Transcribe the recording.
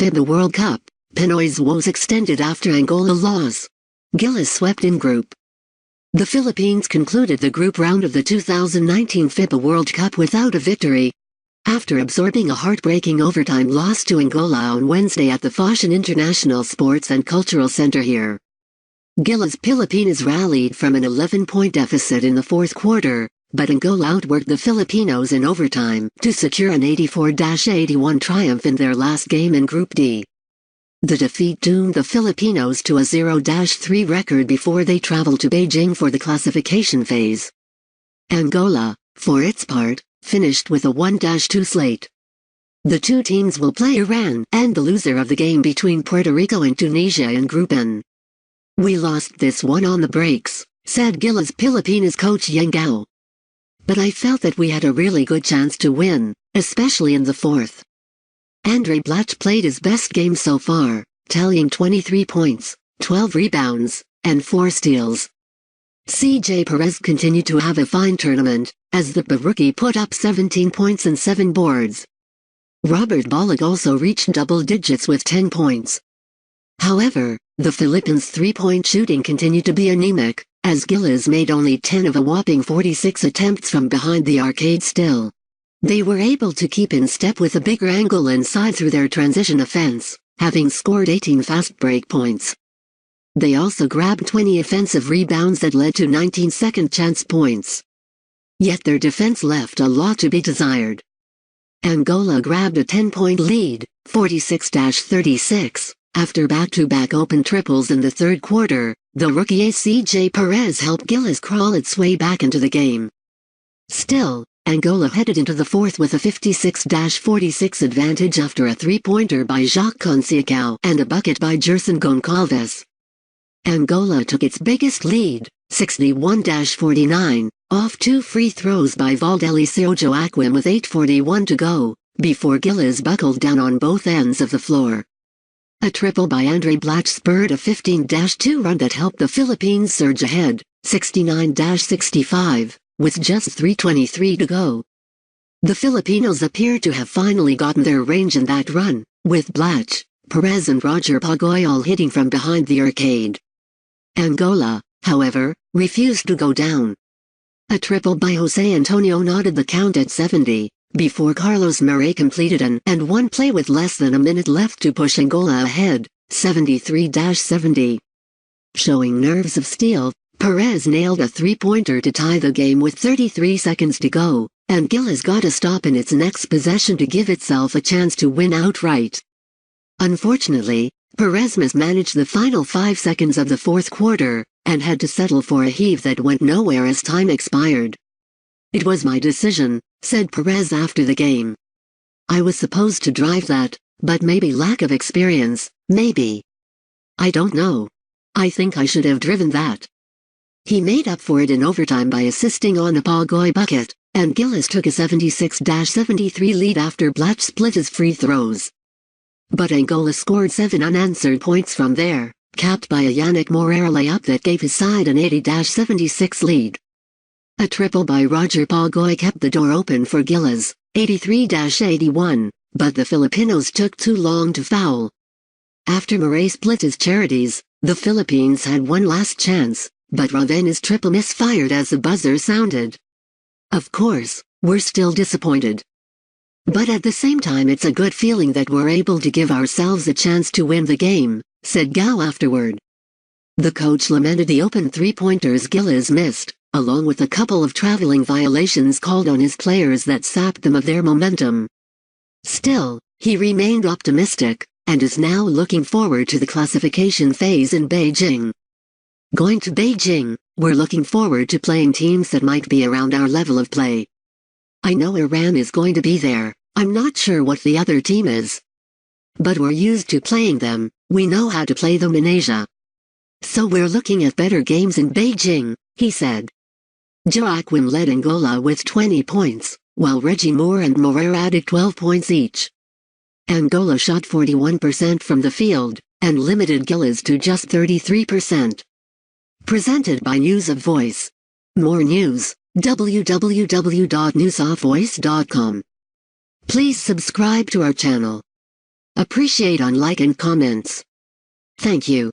FIBA World Cup, Pinoys' woes extended after Angola loss. Gilas swept in group. The Philippines concluded the group round of the 2019 FIBA World Cup without a victory, after absorbing a heartbreaking overtime loss to Angola on Wednesday at the Foshan International Sports and Cultural Center here. Gilas Pilipinas rallied from an 11-point deficit in the fourth quarter, but Angola outworked the Filipinos in overtime to secure an 84-81 triumph in their last game in Group D. The defeat doomed the Filipinos to a 0-3 record before they traveled to Beijing for the classification phase. Angola, for its part, finished with a 1-2 slate. The two teams will play Iran and the loser of the game between Puerto Rico and Tunisia in Group N. "We lost this one on the breaks," said Gilas Pilipinas coach Gao. "But I felt that we had a really good chance to win, especially in the fourth." Andre Blach played his best game so far, tallying 23 points, 12 rebounds, and 4 steals. CJ Perez continued to have a fine tournament, as the rookie put up 17 points and 7 boards. Robert Balag also reached double digits with 10 points. However, the Philippines' three-point shooting continued to be anemic, as Gilas made only 10 of a whopping 46 attempts from behind the arcade still. They were able to keep in step with a bigger Angolan side through their transition offense, having scored 18 fast break points. They also grabbed 20 offensive rebounds that led to 19 second chance points. Yet their defense left a lot to be desired. Angola grabbed a 10-point lead, 46-36, after back-to-back open triples in the third quarter. The rookie CJ Perez helped Gilas crawl its way back into the game. Still, Angola headed into the fourth with a 56-46 advantage after a three-pointer by Jacques Conceição and a bucket by Gerson Goncalves. Angola took its biggest lead, 61-49, off 2 free throws by Valdelicio Joaquim with 8:41 to go, before Gilas buckled down on both ends of the floor. A triple by Andre Blach spurred a 15-2 run that helped the Philippines surge ahead, 69-65, with just 3:23 to go. The Filipinos appeared to have finally gotten their range in that run, with Blach, Perez and Roger Pagoy all hitting from behind the arcade. Angola, however, refused to go down. A triple by Jose Antonio knotted the count at 70, before Carlos Murray completed an and-one play with less than a minute left to push Angola ahead, 73-70. Showing nerves of steel, Perez nailed a three-pointer to tie the game with 33 seconds to go, and Gilas got a stop in its next possession to give itself a chance to win outright. Unfortunately, Perez mismanaged the final 5 seconds of the fourth quarter, and had to settle for a heave that went nowhere as time expired. "It was my decision," said Perez after the game. "I was supposed to drive that, but maybe lack of experience, maybe. I don't know. I think I should have driven that." He made up for it in overtime by assisting on a Pagoy bucket, and Gilas took a 76-73 lead after Blach split his free throws. But Angola scored 7 unanswered points from there, capped by a Yannick Morera layup that gave his side an 80-76 lead. A triple by Roger Pagoy kept the door open for Gilas, 83-81, but the Filipinos took too long to foul. After Murray split his charities, the Philippines had one last chance, but Ravena's triple misfired as the buzzer sounded. "Of course, we're still disappointed. But at the same time it's a good feeling that we're able to give ourselves a chance to win the game," said Gao afterward. The coach lamented the open three-pointers Gilas missed, along with a couple of traveling violations called on his players that sapped them of their momentum. Still, he remained optimistic, and is now looking forward to the classification phase in Beijing. "Going to Beijing, we're looking forward to playing teams that might be around our level of play. I know Iran is going to be there, I'm not sure what the other team is. But we're used to playing them, we know how to play them in Asia. So we're looking at better games in Beijing," he said. Joaquim led Angola with 20 points, while Reggie Moore and Morera added 12 points each. Angola shot 41% from the field, and limited Gilas to just 33%. Presented by News of Voice. More news, www.newsofvoice.com. Please subscribe to our channel. Appreciate on like and comments. Thank you.